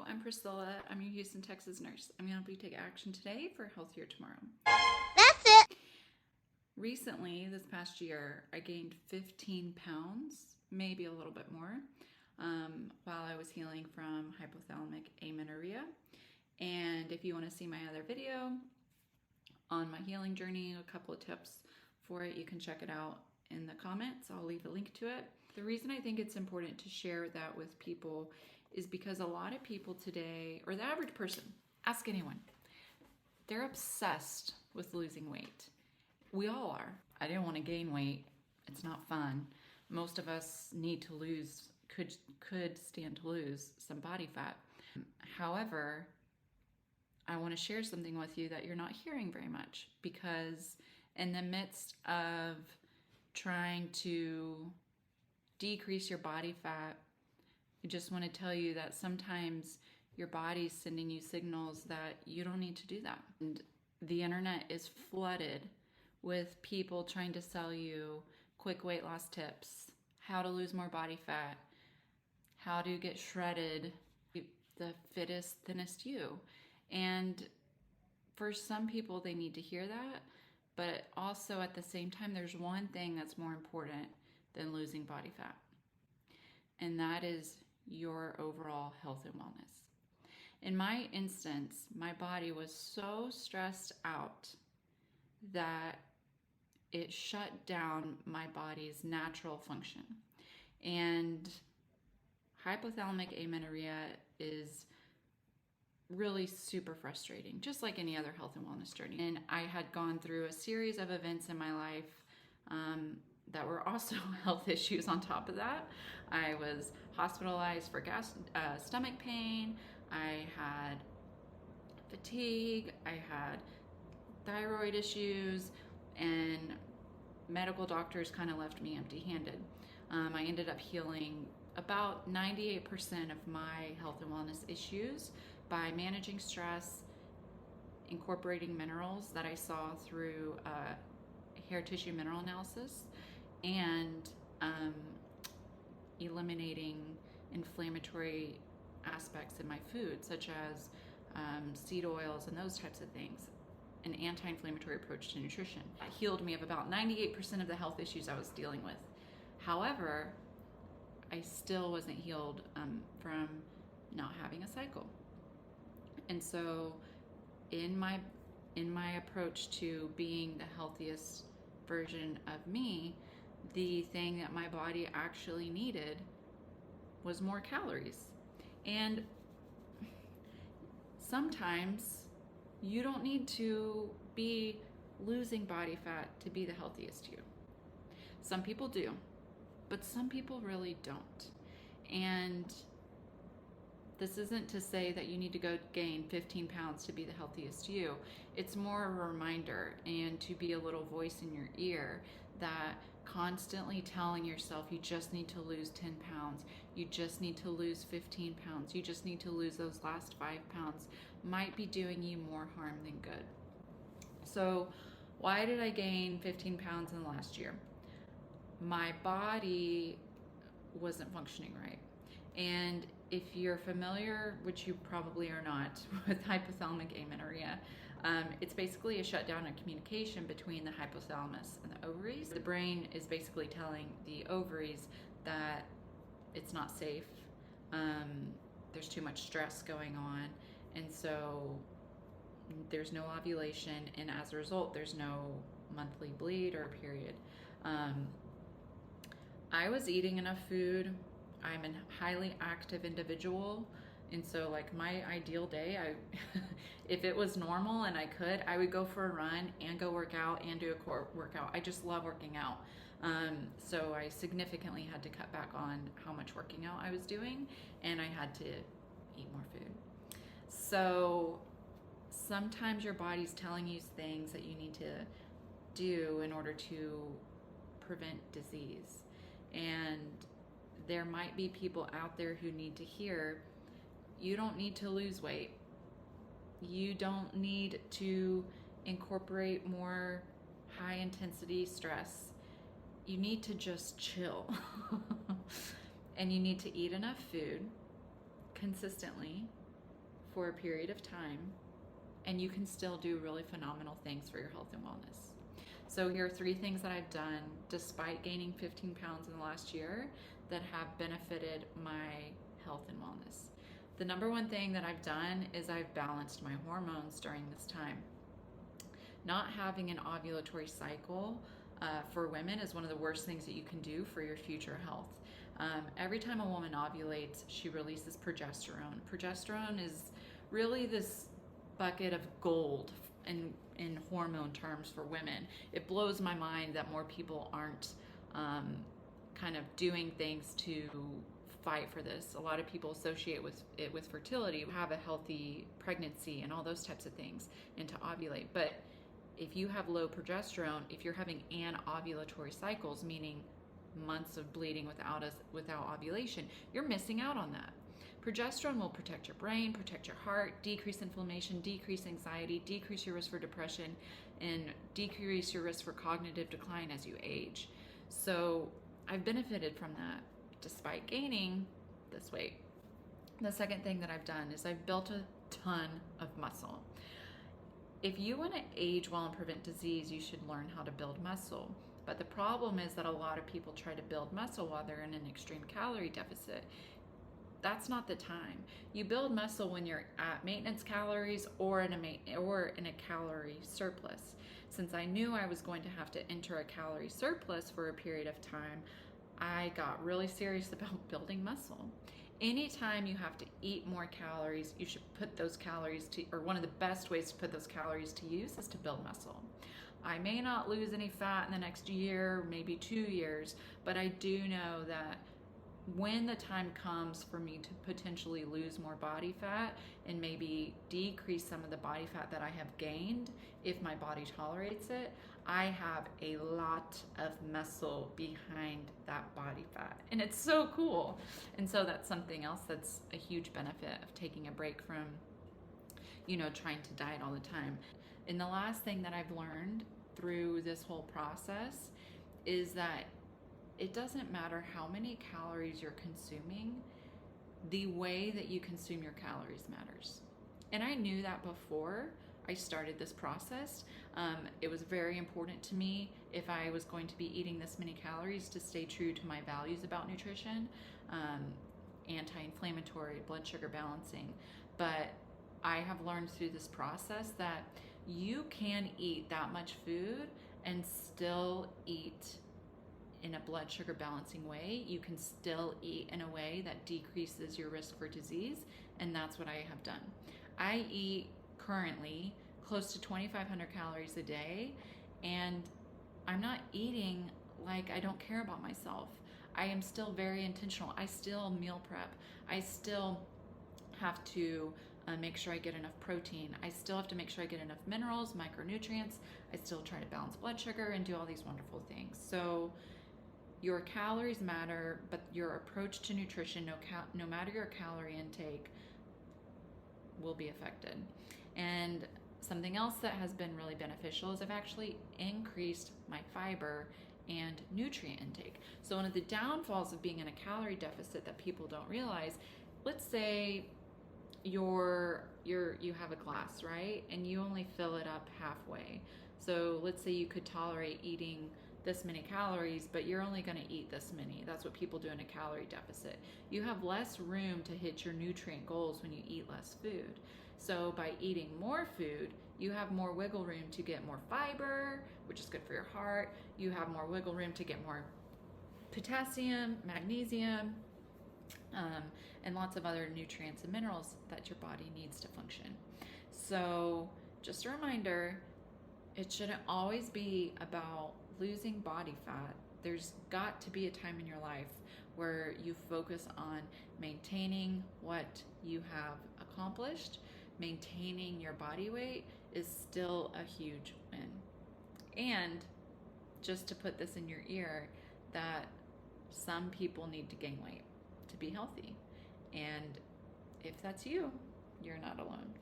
I'm Priscilla. I'm your Houston, Texas nurse. I'm going to help you take action today for a healthier tomorrow. That's it. Recently, this past year, I gained 15 pounds, maybe a little bit more, while I was healing from hypothalamic amenorrhea. And if you want to see my other video on my healing journey, a couple of tips for it, you can check it out in the comments. I'll leave a link to it. The reason I think it's important to share that with people is because a lot of people today, or the average person, ask anyone, they're obsessed with losing weight. We all are. I didn't want to gain weight. It's not fun. Most of us need to lose, could stand to lose some body fat. However, I want to share something with you that you're not hearing very much, because in the midst of trying to decrease your body fat, I just want to tell you that sometimes your body's sending you signals that you don't need to do that. And the internet is flooded with people trying to sell you quick weight loss tips, how to lose more body fat, how to get shredded, the fittest, thinnest you. And for some people, they need to hear that. But also at the same time, there's one thing that's more important than losing body fat, and that is your overall health and wellness. In my instance, my body was so stressed out that it shut down my body's natural function. And hypothalamic amenorrhea is really super frustrating, just like any other health and wellness journey. And I had gone through a series of events in my life that were also health issues on top of that. I was hospitalized for stomach pain. I had fatigue. I had thyroid issues, and medical doctors kind of left me empty-handed. I ended up healing about 98% of my health and wellness issues by managing stress, incorporating minerals that I saw through hair tissue mineral analysis, and eliminating inflammatory aspects in my food, such as seed oils and those types of things. An anti-inflammatory approach to nutrition. It healed me of about 98% of the health issues I was dealing with. However, I still wasn't healed from not having a cycle. And so in my approach to being the healthiest version of me, the thing that my body actually needed was more calories. And sometimes you don't need to be losing body fat to be the healthiest you. Some people do, but some people really don't. And this isn't to say that you need to go gain 15 pounds to be the healthiest you. It's more of a reminder and to be a little voice in your ear that constantly telling yourself you just need to lose 10 pounds, you just need to lose 15 pounds, you just need to lose those last 5 pounds might be doing you more harm than good. So why did I gain 15 pounds in the last year? My body wasn't functioning right. And if you're familiar, which you probably are not, with hypothalamic amenorrhea, it's basically a shutdown in communication between the hypothalamus and the ovaries. The brain is basically telling the ovaries that it's not safe, there's too much stress going on, and so there's no ovulation, and as a result, there's no monthly bleed or period. I was eating enough food. I'm a highly active individual, and so like my ideal day, if it was normal and I could, I would go for a run and go work out and do a core workout. I just love working out. So I significantly had to cut back on how much working out I was doing, and I had to eat more food. So sometimes your body's telling you things that you need to do in order to prevent disease. And there might be people out there who need to hear, you don't need to lose weight. You don't need to incorporate more high intensity stress. You need to just chill. And you need to eat enough food consistently for a period of time, and you can still do really phenomenal things for your health and wellness. So here are 3 things that I've done despite gaining 15 pounds in the last year that have benefited my health and wellness. The number 1 thing that I've done is I've balanced my hormones during this time. Not having an ovulatory cycle for women is one of the worst things that you can do for your future health. Every time a woman ovulates, she releases progesterone. Progesterone is really this bucket of gold in hormone terms for women. It blows my mind that more people aren't kind of doing things to fight for this. A lot of people associate it with fertility, have a healthy pregnancy and all those types of things, and to ovulate. But if you have low progesterone, if you're having anovulatory cycles, meaning months of bleeding without ovulation, you're missing out on that. Progesterone will protect your brain, protect your heart, decrease inflammation, decrease anxiety, decrease your risk for depression, and decrease your risk for cognitive decline as you age. So I've benefited from that despite gaining this weight. The second thing that I've done is I've built a ton of muscle. If you want to age well and prevent disease, you should learn how to build muscle. But the problem is that a lot of people try to build muscle while they're in an extreme calorie deficit. That's not the time. You build muscle when you're at maintenance calories or in a calorie surplus. Since I knew I was going to have to enter a calorie surplus for a period of time, I got really serious about building muscle. Anytime you have to eat more calories, you should put those calories to, or one of the best ways to put those calories to use is to build muscle. I may not lose any fat in the next year, maybe 2 years, but I do know that when the time comes for me to potentially lose more body fat and maybe decrease some of the body fat that I have gained, if my body tolerates it, I have a lot of muscle behind that body fat. And it's so cool. And so that's something else that's a huge benefit of taking a break from, trying to diet all the time. And the last thing that I've learned through this whole process is that it doesn't matter how many calories you're consuming, the way that you consume your calories matters. And I knew that before I started this process. It was very important to me, if I was going to be eating this many calories, to stay true to my values about nutrition, anti-inflammatory, blood sugar balancing. But I have learned through this process that you can eat that much food and still eat in a blood sugar balancing way. You can still eat in a way that decreases your risk for disease, and that's what I have done. I eat currently close to 2,500 calories a day, and I'm not eating like I don't care about myself. I am still very intentional. I still meal prep. I still have to make sure I get enough protein. I still have to make sure I get enough minerals, micronutrients. I still try to balance blood sugar and do all these wonderful things. So your calories matter, but your approach to nutrition, no matter your calorie intake, will be affected. And something else that has been really beneficial is I've actually increased my fiber and nutrient intake. So one of the downfalls of being in a calorie deficit that people don't realize, let's say you have a glass, right? And you only fill it up halfway. So let's say you could tolerate eating this many calories, but you're only going to eat this many. That's what people do in a calorie deficit. You have less room to hit your nutrient goals when you eat less food. So by eating more food, you have more wiggle room to get more fiber, which is good for your heart. You have more wiggle room to get more potassium, magnesium, and lots of other nutrients and minerals that your body needs to function. So just a reminder, it shouldn't always be about losing body fat. There's got to be a time in your life where you focus on maintaining what you have accomplished. Maintaining your body weight is still a huge win. And just to put this in your ear, that some people need to gain weight to be healthy. And if that's you, you're not alone.